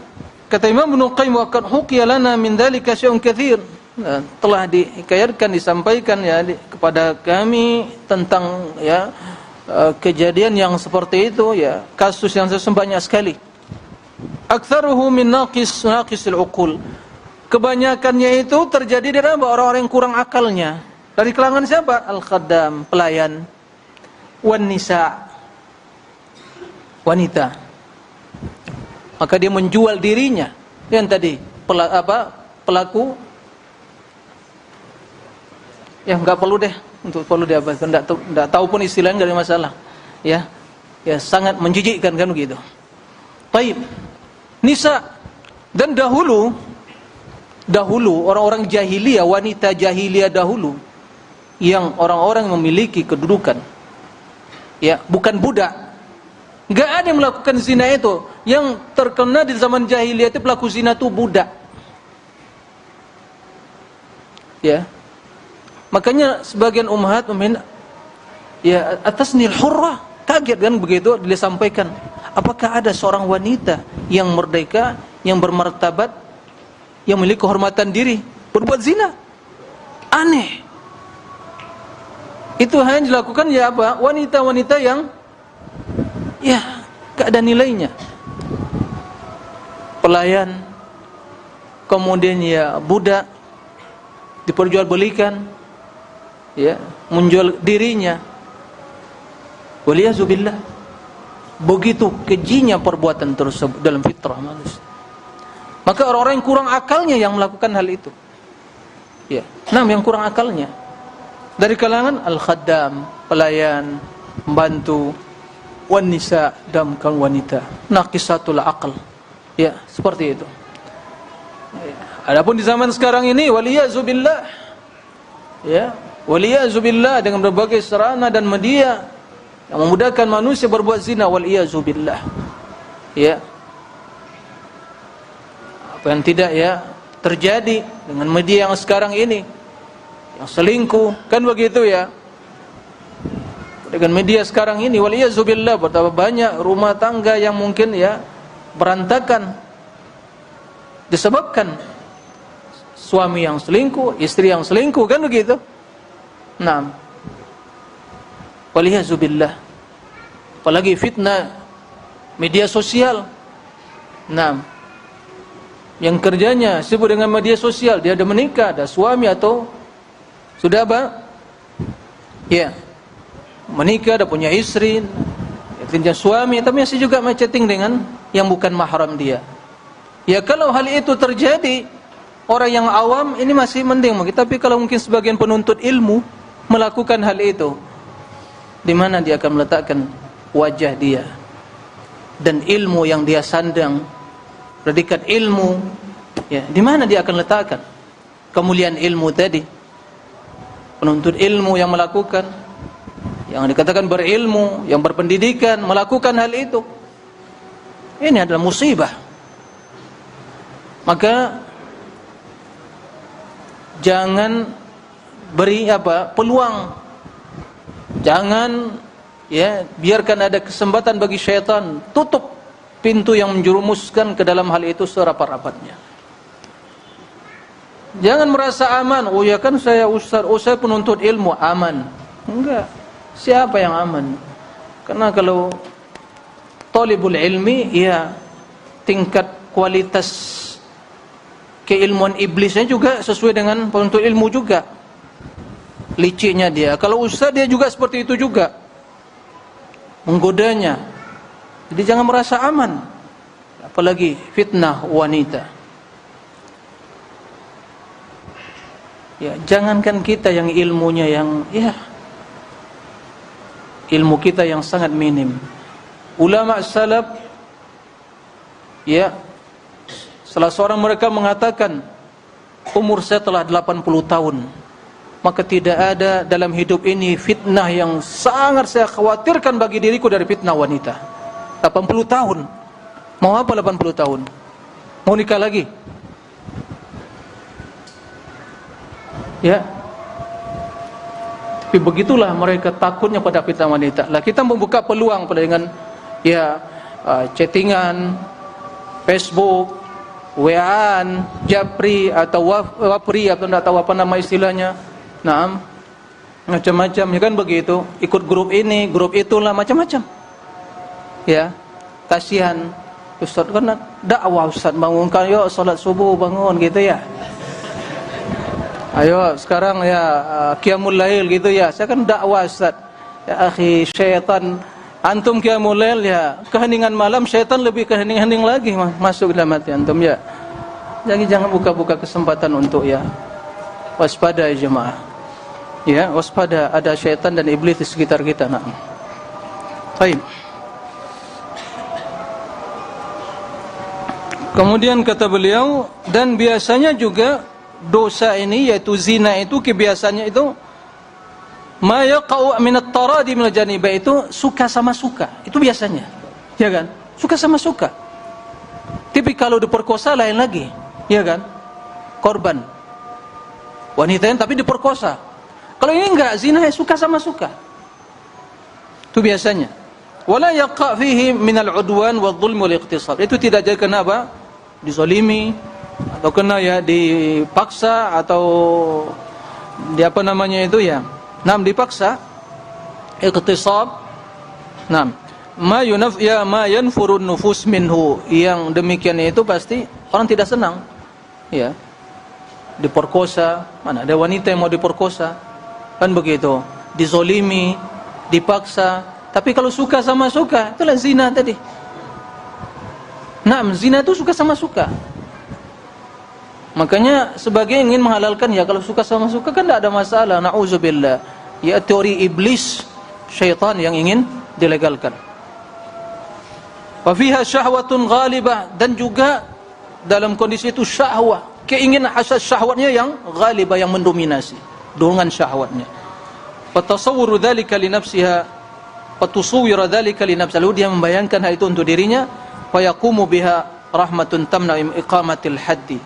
kata Imam Ibnu Qayyim, wa qad huqiya lana min dzalika syai'un katsir. Nah, telah dihikayatkan, disampaikan ya kepada kami tentang ya kejadian yang seperti itu ya, kasus yang banyak sekali. Aktsaruhu min naqisil uqul. Kebanyakannya itu terjadi dari orang-orang yang kurang akalnya. Dari kalangan siapa? Al-khaddam, pelayan. Wan nisa, wanita. Maka dia menjual dirinya. Yang tadi pelaku ya enggak perlu deh untuk perlu diabaikan, enggak tahu pun istilahnya enggak ada masalah. Ya. Ya sangat menjijikkan kan begitu. Baik. Nisa, dan dahulu orang-orang jahiliyah, wanita jahiliyah dahulu yang orang-orang memiliki kedudukan, ya, bukan budak. Enggak ada yang melakukan zina itu. Yang terkena di zaman jahiliyah itu pelaku zina itu budak. Ya. Makanya sebagian ummahat ya atasnil hurrah, kaget kan begitu disampaikan. Apakah ada seorang wanita yang merdeka, yang bermartabat, yang memiliki kehormatan diri, berbuat zina? Aneh. Itu hanya dilakukan ya apa? Wanita-wanita yang ya gak ada nilainya. Pelayan, kemudian ya budak, diperjualbelikan, ya, menjual dirinya. Waliyazubillah. Begitu kejinya perbuatan tersebut dalam fitrah manusia. Maka orang-orang yang kurang akalnya yang melakukan hal itu. Ya, yang kurang akalnya. Dari kalangan al-khaddam, pelayan, pembantu, wan nisa, dan kaum wanita. Naqisatul aql. Ya, seperti itu. Ya. Adapun di zaman sekarang ini waliyazubillah. Ya, waliyazubillah dengan berbagai sarana dan media yang memudahkan manusia berbuat zina, wal iyazubillah. Ya. Apa yang tidak ya terjadi dengan media yang sekarang ini, yang selingkuh, kan begitu ya. Dengan media sekarang ini, wal iyazubillah, betapa banyak rumah tangga yang mungkin ya berantakan disebabkan suami yang selingkuh, istri yang selingkuh, kan begitu. Naam. Waliyazubillah. Apalagi fitnah media sosial. Yang kerjanya sibuk dengan media sosial, dia ada menikah, ada suami atau sudah apa? Ya. Menikah, ada punya istri, punya suami, tapi masih juga chatting dengan yang bukan mahram dia. Ya kalau hal itu terjadi, orang yang awam ini masih mending mungkin, tapi kalau mungkin sebagian penuntut ilmu melakukan hal itu, di mana dia akan meletakkan wajah dia dan ilmu yang dia sandang, predikat ilmu, ya, di mana dia akan letakkan kemuliaan ilmu tadi? Penuntut ilmu yang melakukan, yang dikatakan berilmu, yang berpendidikan, melakukan hal itu, ini adalah musibah. Maka jangan beri peluang. Jangan ya biarkan ada kesempatan bagi syaitan. Tutup pintu yang menjerumuskan ke dalam hal itu serapat-rapatnya. Jangan merasa aman. Oh ya kan saya ustaz, saya penuntut ilmu, aman. Enggak. Siapa yang aman? Karena kalau talibul ilmi, ya tingkat kualitas keilmuan iblisnya juga sesuai dengan penuntut ilmu juga. Liciknya dia. Kalau ustaz dia juga seperti itu juga, menggodanya. Jadi jangan merasa aman. Apalagi fitnah wanita. Ya, jangankan kita yang ilmunya yang ilmu kita yang sangat minim. Ulama salaf, ya, salah seorang mereka mengatakan, umur saya telah 80 tahun. Maka tidak ada dalam hidup ini fitnah yang sangat saya khawatirkan bagi diriku dari fitnah wanita. 80 tahun. Mau apa 80 tahun? Mau nikah lagi? Ya. Tapi begitulah mereka takutnya pada fitnah wanita. Lah kita membuka peluang pada dengan chattingan, Facebook, WA-an, Japri atau Wapri atau tidak tahu apa nama istilahnya. Macam-macam ya kan begitu. Ikut grup ini, grup itulah, macam-macam. Ya, kasihan Ustaz kan dakwah, Ustaz bangunkan, yuk salat subuh bangun gitu ya. Ayo sekarang ya qiyamul lail gitu ya. Saya kan dakwah, Ustaz. Ya akhi, syaitan antum qiyamul lail ya, keheningan malam, syaitan lebih kehening-hening lagi masuk dalam hati antum ya. Jadi jangan buka-buka kesempatan untuk ya waspada ya jemaah. Ya, waspada, ada syaitan dan iblis di sekitar kita. Nah. Baik. Kemudian kata beliau, dan biasanya juga dosa ini yaitu zina itu kebiasaannya itu ma yaqa'u min at-taradi min al-janiba, itu suka sama suka. Itu biasanya. Ya kan? Suka sama suka. Tapi kalau diperkosa lain lagi. Ya kan? Korban. Wanita yang tapi diperkosa. Kalau ini enggak, zina ya suka sama suka. Itu biasanya. Wala yaqa' fihi min al-'udwan wadh-dhulm wal-iqtisad. Itu tidak jadi kenapa? Dizalimi atau kena ya dipaksa atau di apa namanya itu ya. Nam dipaksa. Iqtisab. Nam. Ma yanfurun nufus minhu. Yang demikian itu pasti orang tidak senang. Ya. Diperkosa, mana ada wanita yang mau diperkosa. Kan begitu. Dizalimi, dipaksa. Tapi kalau suka sama suka, itulah zina tadi. Nah, zina itu suka sama suka. Makanya sebagian ingin menghalalkan ya, kalau suka sama suka kan tidak ada masalah. Na'udzubillah. Ya teori iblis, syaitan yang ingin dilegalkan. Wa fiha syahwatun ghalibah, dan juga dalam kondisi itu syahwah, keinginan hasad syahwatnya yang ghalibah, yang mendominasi, dorongan syahwatnya. Fa tasawwuru dzalika li nafsiha, fa tusawwira dzalika li nafsiha, lalu dia membayangkan hal itu untuk dirinya. Fayaqumu biha rahmatun tamna iqamatil haddi.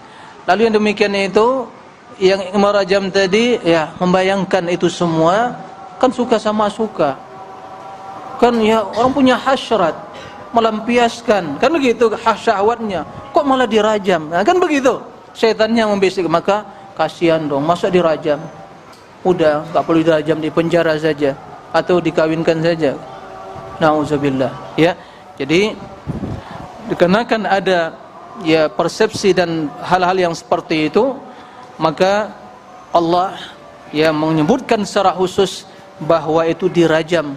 Lalu yang demikian itu yang merajam tadi ya, membayangkan itu semua kan suka sama suka. Kan ya orang punya hasrat, melampiaskan, kan begitu syahwatnya. Kok malah dirajam? Nah, kan begitu. Syaitannya membisik, maka kasihan dong, masa dirajam? Udah enggak perlu dirajam, di penjara saja atau dikawinkan saja. Nauzubillah, ya. Jadi dikarenakan ada ya persepsi dan hal-hal yang seperti itu, maka Allah ya menyebutkan secara khusus bahwa itu dirajam,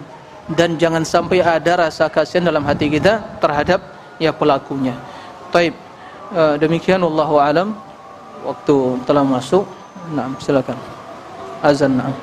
dan jangan sampai ada rasa kasihan dalam hati kita terhadap ya pelakunya. Baik, demikian wallahu alam. Waktu telah masuk. Nah, silakan. Azan. Nah.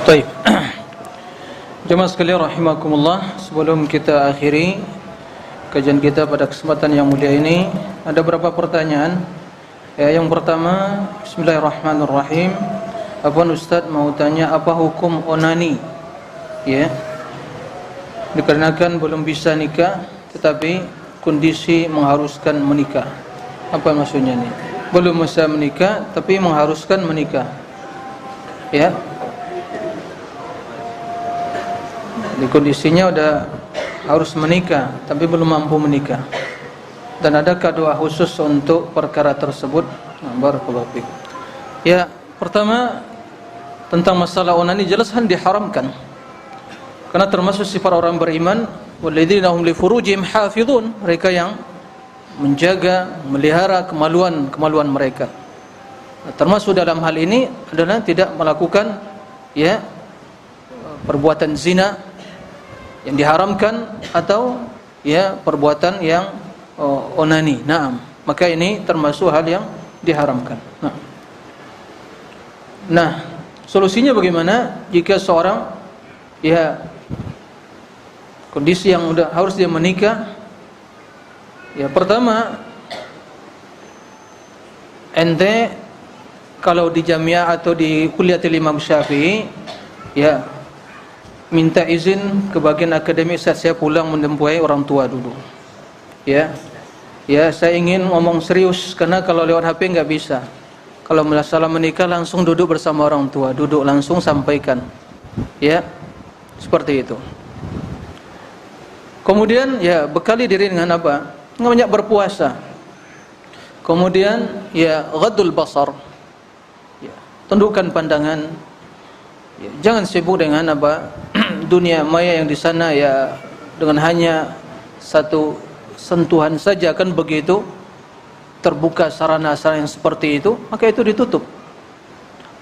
Baik. Jemaah sekalian rahimakumullah, sebelum kita akhiri kajian kita pada kesempatan yang mulia ini, ada beberapa pertanyaan. Yang pertama, bismillahirrahmanirrahim. Afwan Ustaz, mau tanya apa hukum onani? Ya. Dikarenakan belum bisa nikah tetapi kondisi mengharuskan menikah. Apa maksudnya ini? Belum bisa menikah tapi mengharuskan menikah. Ya. Di kondisinya udah harus menikah tapi belum mampu menikah. Dan adakah doa khusus untuk perkara tersebut? Barakallahu fiik. Ya, pertama tentang masalah onani jelas diharamkan. Karena termasuk sifat orang beriman, walladzina hum li furujihim hafizun, mereka yang menjaga, melihara kemaluan mereka. Termasuk dalam hal ini adalah tidak melakukan ya perbuatan zina yang diharamkan atau ya perbuatan yang onani. Naam, maka ini termasuk hal yang diharamkan. Nah, solusinya bagaimana jika seorang ya kondisi yang udah harus dia menikah? Ya, pertama, ente kalau di jamiah atau di kuliatil Imam Syafi'i ya minta izin ke bagian akademik saat saya pulang menjumpai orang tua dulu. Ya, saya ingin ngomong serius karena kalau lewat HP nggak bisa. Kalau masalah menikah langsung duduk bersama orang tua, duduk langsung sampaikan. Ya, seperti itu. Kemudian ya bekali diri dengan apa? Banyak berpuasa. Kemudian ya ghaddul basar. Ya, tundukkan pandangan. Ya, jangan sibuk dengan apa? Dunia maya yang di sana ya dengan hanya satu sentuhan saja kan begitu terbuka sarana-sarana yang seperti itu, maka itu ditutup.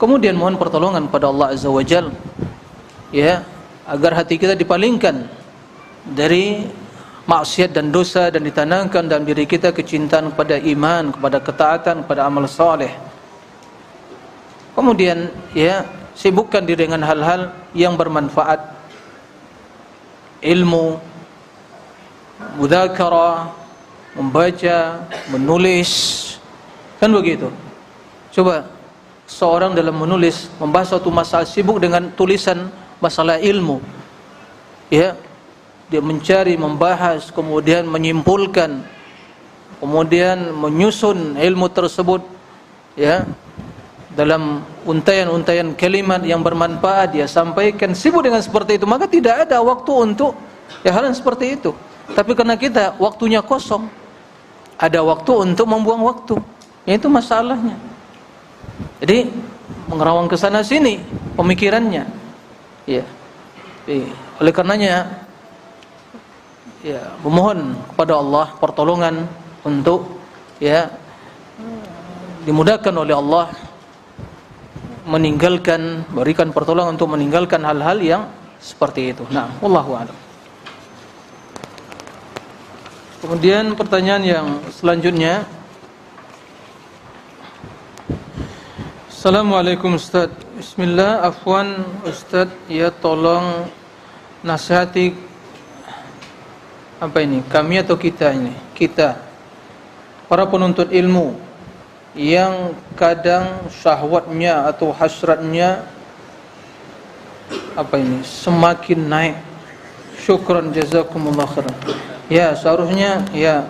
Kemudian mohon pertolongan pada Allah Azza wa Jalla ya agar hati kita dipalingkan dari maksiat dan dosa dan ditanamkan dalam diri kita kecintaan kepada iman, kepada ketaatan, kepada amal saleh. Kemudian ya sibukkan diri dengan hal-hal yang bermanfaat, ilmu, mudzakarah, membaca, menulis, kan begitu. Coba seorang dalam menulis membahas suatu masalah sibuk dengan tulisan masalah ilmu, ya dia mencari, membahas, kemudian menyimpulkan, kemudian menyusun ilmu tersebut, ya dalam untayan-untayan kalimat yang bermanfaat dia sampaikan, sibuk dengan seperti itu, maka tidak ada waktu untuk ya hal yang seperti itu. Tapi karena kita waktunya kosong, ada waktu untuk membuang waktu, ya itu masalahnya. Jadi mengerawang ke sana sini pemikirannya, ya. Oleh karenanya ya memohon kepada Allah pertolongan untuk ya dimudahkan oleh Allah berikan pertolongan untuk meninggalkan hal-hal yang seperti itu. Nah, wallahu a'lam. Kemudian pertanyaan yang selanjutnya. Assalamualaikum Ustaz. Bismillah, afwan Ustaz, ya tolong nasihati kami atau kita ini? Kita para penuntut ilmu yang kadang syahwatnya atau hasratnya semakin naik. Syukran jazakumullah khairan. Ya, seharusnya ya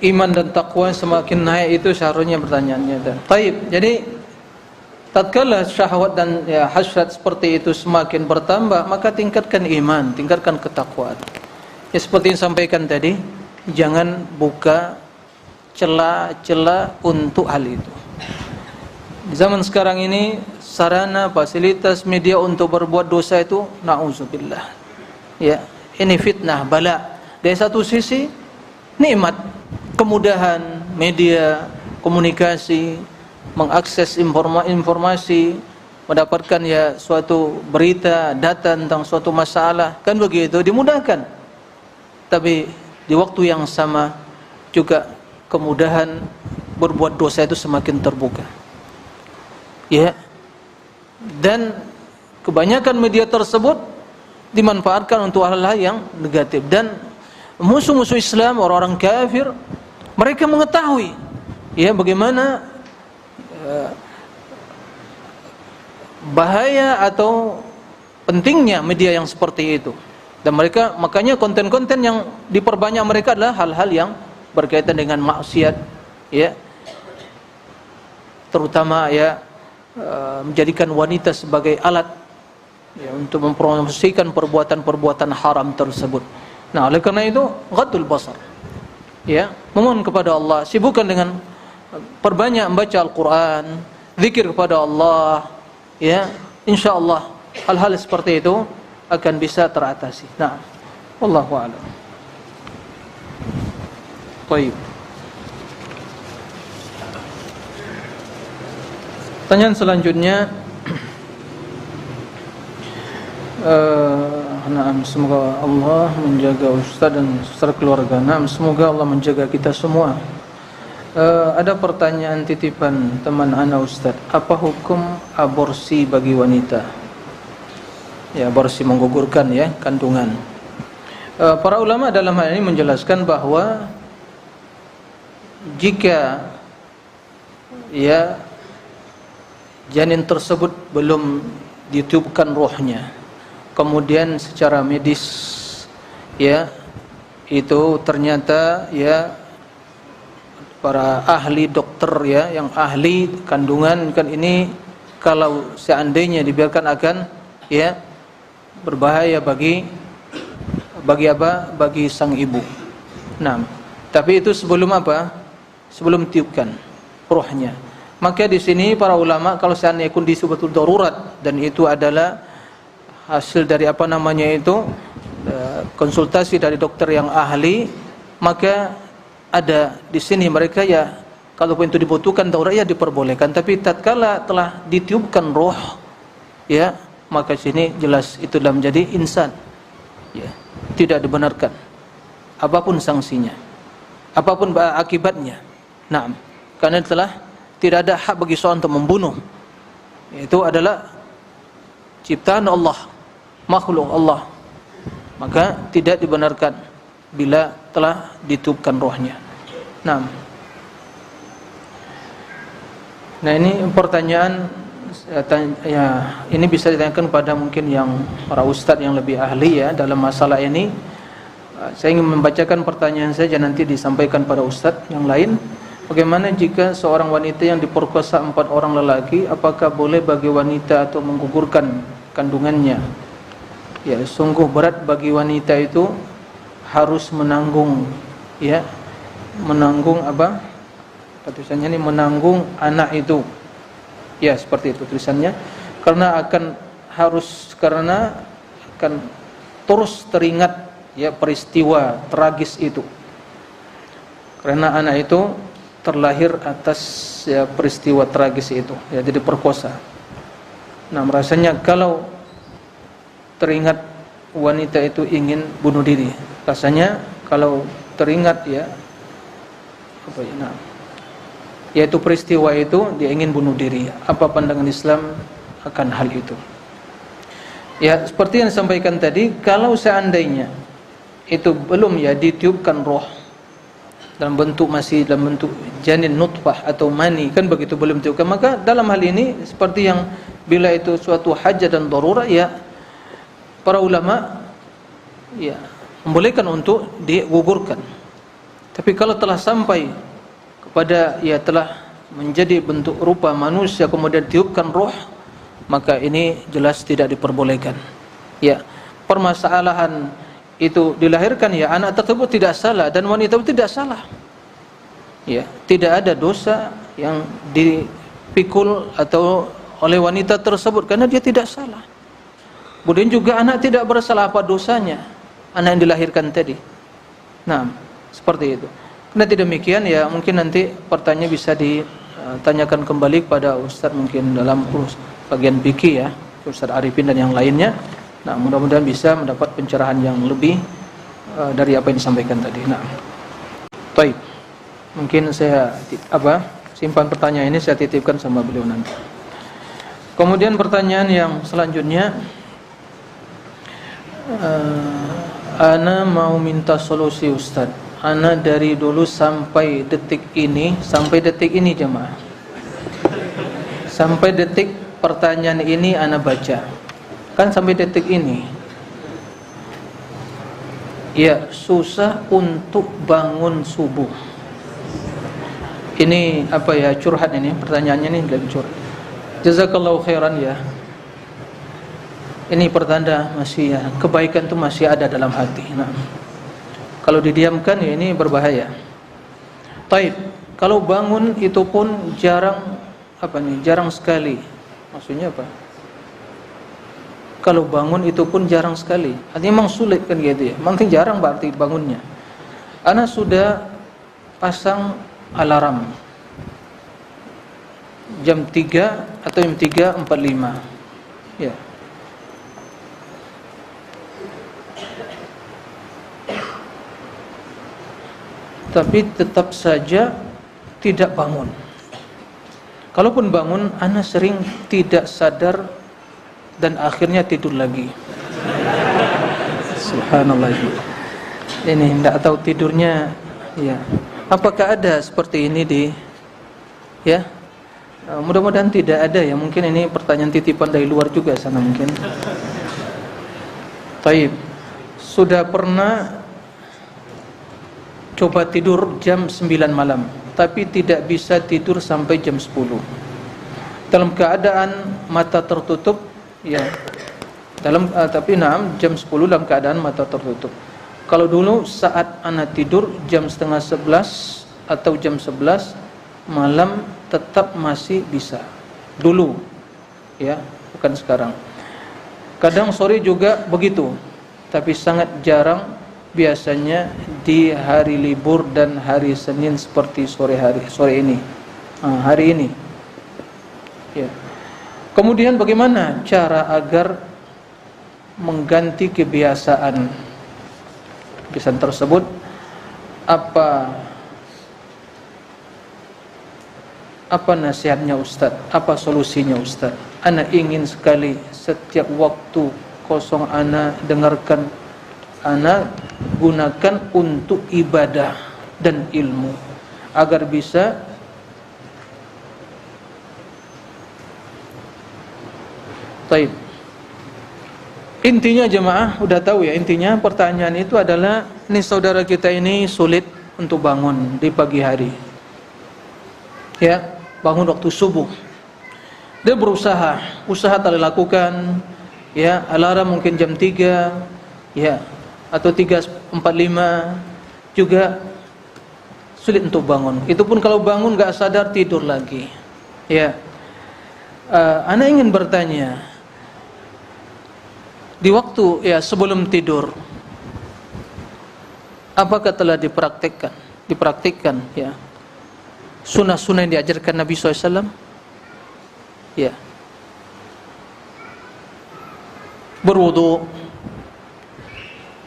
iman dan takwa semakin naik, itu seharusnya pertanyaannya. Baik, jadi tatkala syahwat dan ya hasrat seperti itu semakin bertambah, maka tingkatkan iman, tingkatkan ketakwaan. Ya seperti yang sampaikan tadi, jangan buka celah-celah untuk hal itu. Di zaman sekarang ini sarana fasilitas media untuk berbuat dosa itu na'udzubillah. Ya, ini fitnah, bala. Dari satu sisi nikmat, kemudahan media komunikasi, mengakses informasi, mendapatkan ya suatu berita, data tentang suatu masalah, kan begitu, dimudahkan. Tapi di waktu yang sama juga kemudahan berbuat dosa itu semakin terbuka. Ya. Dan kebanyakan media tersebut dimanfaatkan untuk hal-hal yang negatif, dan musuh-musuh Islam, orang-orang kafir, mereka mengetahui ya bagaimana bahaya atau pentingnya media yang seperti itu. Dan mereka, makanya konten-konten yang diperbanyak mereka adalah hal-hal yang berkaitan dengan maksiat, ya, terutama ya menjadikan wanita sebagai alat ya, untuk mempromosikan perbuatan-perbuatan haram tersebut. Nah, oleh karena itu ghaddul basar, ya, memohon kepada Allah, sibukkan dengan perbanyak membaca Al-Quran, zikir kepada Allah, ya, insyaallah hal-hal seperti itu akan bisa teratasi. Nah, wallahu a'lam. Baik. Pertanyaan selanjutnya, semoga Allah menjaga Ustaz dan seluruh keluarga. Semoga Allah menjaga kita semua. Ada pertanyaan titipan teman ana Ustaz, apa hukum aborsi bagi wanita? Ya, aborsi menggugurkan ya kandungan. Para ulama dalam hal ini menjelaskan bahwa jika ya janin tersebut belum ditiupkan rohnya, kemudian secara medis ya itu ternyata ya para ahli dokter ya yang ahli kandungan kan ini, kalau seandainya dibiarkan akan ya berbahaya bagi sang ibu. Nah, tapi itu sebelum apa? Sebelum tiupkan rohnya. Maka di sini para ulama, kalau seandainya kondisi betul darurat dan itu adalah hasil dari konsultasi dari dokter yang ahli, maka ada di sini mereka ya, kalaupun itu dibutuhkan darurat ya diperbolehkan. Tapi tatkala telah ditiupkan roh ya, maka sini jelas itu adalah menjadi insan ya, tidak dibenarkan apapun sanksinya, apapun akibatnya. Nah, karena telah tidak ada hak bagi seorang untuk membunuh. Itu adalah ciptaan Allah, makhluk Allah, maka tidak dibenarkan bila telah ditiupkan rohnya. Nah, ini pertanyaan ya, ini bisa ditanyakan pada mungkin yang para ustadz yang lebih ahli ya dalam masalah ini. Saya ingin membacakan pertanyaan saja, nanti disampaikan pada ustadz yang lain. Bagaimana jika seorang wanita yang diperkosa 4 orang lelaki, apakah boleh bagi wanita atau menggugurkan kandungannya? Ya, sungguh berat bagi wanita itu harus menanggung ya, menanggung apa tulisannya ini, menanggung anak itu. Ya, seperti itu tulisannya. Karena kan terus teringat ya peristiwa tragis itu. Karena anak itu terlahir atas ya peristiwa tragis itu, ya jadi perkosa. Nah, rasanya kalau teringat wanita itu ingin bunuh diri. Rasanya kalau teringat ya apa ya, nah, yaitu peristiwa itu dia ingin bunuh diri. Apa pandangan Islam akan hal itu? Ya, seperti yang disampaikan tadi, kalau seandainya itu belum ya ditiupkan roh dalam bentuk masih dalam bentuk janin nutfah atau mani, kan begitu belum ditiupkan, maka dalam hal ini seperti yang bila itu suatu hajat dan darurat, ya para ulama ya membolehkan untuk digugurkan. Tapi kalau telah sampai kepada ya telah menjadi bentuk rupa manusia kemudian tiupkan roh, maka ini jelas tidak diperbolehkan. Ya, permasalahan itu dilahirkan ya anak tersebut tidak salah dan wanita itu tidak salah. Ya, tidak ada dosa yang dipikul atau oleh wanita tersebut karena dia tidak salah. Kemudian juga anak tidak bersalah, apa dosanya anak yang dilahirkan tadi. Nah, seperti itu. Karena tidak demikian ya mungkin nanti pertanyaan bisa ditanyakan kembali kepada Ustaz mungkin dalam urus bagian fikih ya, Ustaz Arifin dan yang lainnya. Nah, mudah-mudahan bisa mendapat pencerahan yang lebih dari apa yang disampaikan tadi. Nah, baik. Mungkin saya simpan pertanyaan ini saya titipkan sama beliau nanti. Kemudian pertanyaan yang selanjutnya, ana mau minta solusi Ustaz. Ana dari dulu sampai detik ini jemaah. Sampai detik pertanyaan ini ana baca. Kan sampai detik ini ya susah untuk bangun subuh. Ini apa ya, curhat ini, pertanyaannya ini lagi curhat. Jazakallahu khairan ya. Ini pertanda masih ya, kebaikan itu masih ada dalam hati. Nah, kalau didiamkan ya ini berbahaya. Taib, kalau bangun itu pun jarang jarang sekali. Maksudnya apa? Kalau bangun itu pun jarang sekali. Artinya memang sulit kan gitu ya. Memang jarang berarti bangunnya. Ana sudah pasang alarm jam 3 atau jam 3.45. Ya. Tapi tetap saja tidak bangun. Kalaupun bangun, ana sering tidak sadar dan akhirnya tidur lagi. Subhanallah. Ini tidak tahu tidurnya ya. Apakah ada seperti ini ya? Mudah-mudahan tidak ada ya. Mungkin ini pertanyaan titipan dari luar juga sana mungkin. Taib. Sudah pernah coba tidur jam 9 malam, tapi tidak bisa tidur sampai jam 10. Dalam keadaan mata tertutup ya. Tapi jam 10 dalam keadaan mata tertutup. Kalau dulu saat anak tidur jam setengah 11 atau jam 11 malam tetap masih bisa. Dulu ya, bukan sekarang. Kadang sore juga begitu, tapi sangat jarang, biasanya di hari libur dan hari Senin seperti sore ini. Hari ini. Ya. Kemudian bagaimana cara agar mengganti kebiasaan tersebut? Apa nasihatnya Ustaz? Apa solusinya Ustaz? Ana ingin sekali setiap waktu kosong ana dengarkan, ana gunakan untuk ibadah dan ilmu agar bisa taib. Intinya jemaah udah tahu ya, intinya pertanyaan itu adalah ini saudara kita ini sulit untuk bangun di pagi hari. Ya, bangun waktu subuh. Dia usaha telah dilakukan ya, alarm mungkin jam 3 ya atau 3.45 juga sulit untuk bangun. Itu pun kalau bangun enggak sadar tidur lagi. Ya. Ana ingin bertanya, di waktu ya sebelum tidur, apakah telah dipraktikkan ya sunnah-sunnah yang diajarkan Nabi SAW? Ya, berwudu,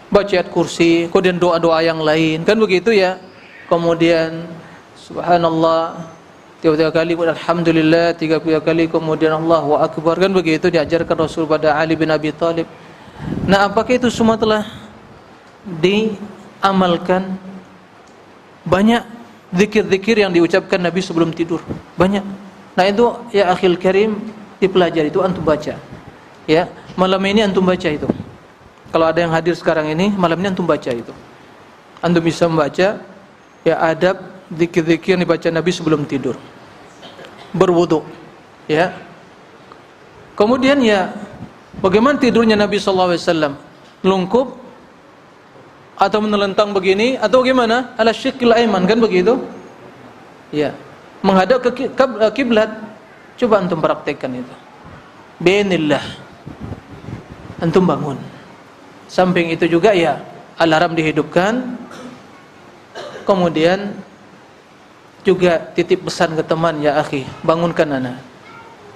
baca ayat kursi, kemudian doa-doa yang lain, kan begitu ya. Kemudian subhanallah 33 kali, alhamdulillah 33 kali, kemudian Allahu akbar, kan begitu diajarkan Rasul pada Ali bin Abi Thalib. Nah, apakah itu semua telah diamalkan? Banyak zikir-zikir yang diucapkan Nabi sebelum tidur, banyak. Nah, itu ya akhil karim, dipelajari, itu antum baca. Ya, malam ini antum baca itu. Kalau ada yang hadir sekarang ini, malam ini antum baca itu. Antum bisa membaca ya adab zikir-zikir yang dibaca Nabi sebelum tidur. Berwudu, ya. Kemudian ya, bagaimana tidurnya Nabi sallallahu alaihi wasallam? Lungkup atau menelentang begini atau bagaimana? Ala syiqqil aiman, kan begitu? Ya. Menghadap ke kiblat. Coba antum praktekkan itu. Bi'inillah. Antum bangun. Samping itu juga ya, alarm dihidupkan. Kemudian juga titip pesan ke teman, ya akhi, bangunkan ana.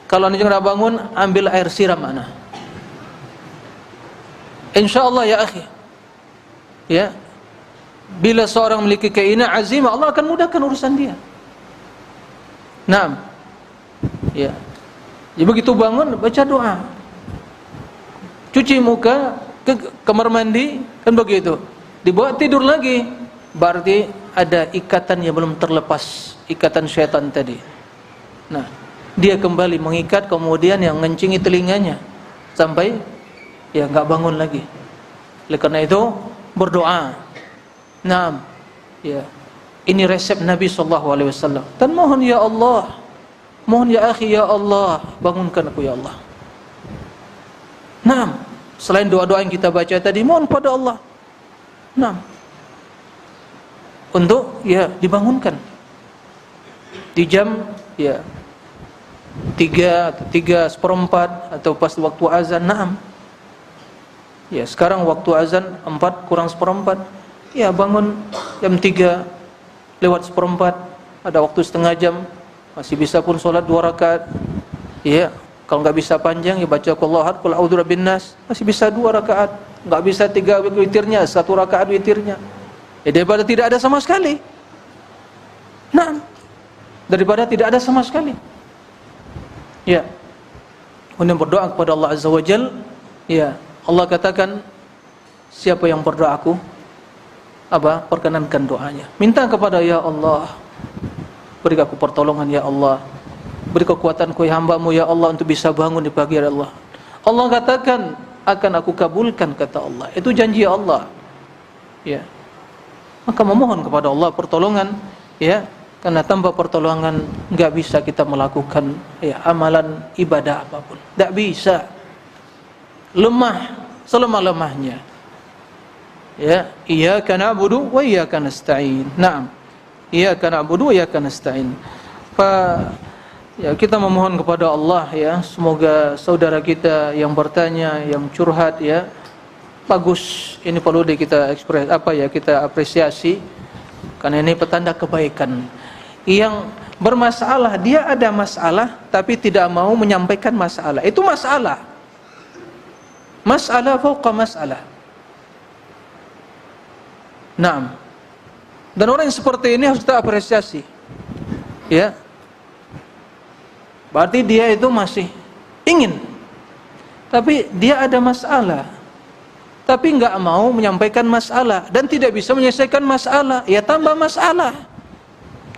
Kalau anda juga bangun, ambil air siram ana. Insyaallah ya akhi. Ya. Bila seorang memiliki keinginan azimah, Allah akan mudahkan urusan dia. Naam. Ya. Jadi begitu bangun, baca doa. Cuci muka, ke kamar mandi, kan begitu. Dibawa tidur lagi. Berarti ada ikatan yang belum terlepas, ikatan syaitan tadi. Nah, dia kembali mengikat, kemudian yang ngencingi telinganya sampai ya enggak bangun lagi. Oleh karena itu berdoa. Naam. Ya. Ini resep Nabi SAW. Dan mohon ya Allah, mohon ya akhi ya Allah, bangunkan aku ya Allah. Naam. Selain doa-doa yang kita baca tadi, mohon pada Allah. Naam. Untuk ya dibangunkan di jam ya 3 atau 3:04 atau pas waktu azan. Naam. Ya, sekarang waktu azan 4 kurang 1/4. Ya, bangun jam 3 lewat 1/4, ada waktu setengah jam, masih bisa pun solat 2 rakaat. Ya, kalau enggak bisa panjang ya baca qul huwallahu ahad, qul a'udzu birabbin nas, masih bisa 2 rakaat. Enggak bisa 3 witirnya, 1 rakaat witirnya. Ya, daripada tidak ada sama sekali. Nah, daripada tidak ada sama sekali. Ya. Kemudian berdoa kepada Allah Azza wa Jalla. Ya, Allah katakan, siapa yang berdoa aku perkenankan doanya. Minta kepada ya Allah, beri aku pertolongan ya Allah, beri kekuatanku ya hamba-Mu ya Allah untuk bisa bangun di pagi hari Allah. Allah katakan akan aku kabulkan, kata Allah. Itu janji Allah. Ya. Maka memohon kepada Allah pertolongan, ya, karena tanpa pertolongan enggak bisa kita melakukan ya amalan ibadah apapun. Enggak bisa. Lemah, selemah-lemahnya. Ya, iyyaka na'budu wa iyyaka nasta'in. Naam. Iyyaka na'budu wa iyyaka nasta'in. Ya, kita memohon kepada Allah ya, semoga saudara kita yang bertanya, yang curhat ya, bagus, ini perlu kita kita apresiasi karena ini petanda kebaikan. Yang bermasalah, dia ada masalah tapi tidak mau menyampaikan masalah. Itu masalah. Masalah fauqa masalah. Naam. Dan orang yang seperti ini harus kita apresiasi. Ya. Berarti dia itu masih ingin. Tapi dia ada masalah. Tapi enggak mau menyampaikan masalah dan tidak bisa menyelesaikan masalah, ya tambah masalah.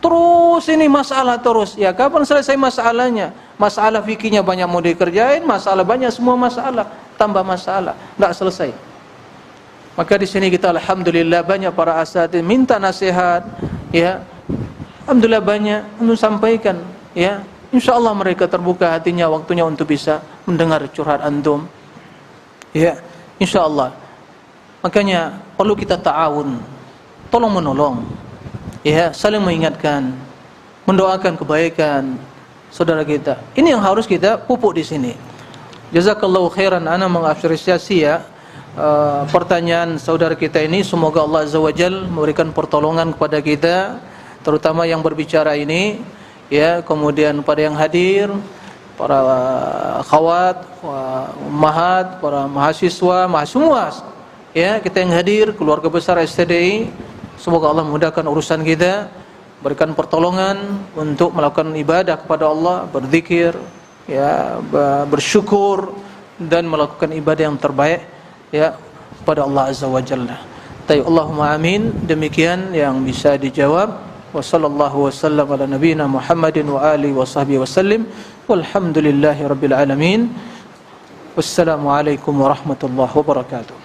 Terus ini masalah terus. Ya kapan selesai masalahnya? Masalah fikihnya banyak mau dikerjain, masalah banyak, semua masalah, tambah masalah, enggak selesai. Maka di sini kita alhamdulillah banyak para asatidz minta nasihat, ya. Alhamdulillah banyak untuk sampaikan, ya. Insyaallah mereka terbuka hatinya, waktunya untuk bisa mendengar curhat antum. Ya, insyaallah. Makanya perlu kita ta'awun, tolong menolong. Ya, saling mengingatkan, mendoakan kebaikan saudara kita. Ini yang harus kita pupuk di sini. Jazakallahu khairan. Ana mengapresiasi ya pertanyaan saudara kita ini. Semoga Allah Azza wa Jalla memberikan pertolongan kepada kita, terutama yang berbicara ini ya, kemudian pada yang hadir, para akhwat, ummahat, para mahasiswa, semua ya, kita yang hadir, keluarga besar STDI, semoga Allah memudahkan urusan kita, berikan pertolongan untuk melakukan ibadah kepada Allah, berzikir ya, bersyukur dan melakukan ibadah yang terbaik ya kepada Allah Azza wa Jalla. Allahumma amin. Demikian yang bisa dijawab. Wa sallallahu wasallam ala nabiyyina Muhammadin wa alihi wa sahbihi wasallim. Walhamdulillahi rabbil alamin. Wassalamu alaikum warahmatullahi wabarakatuh.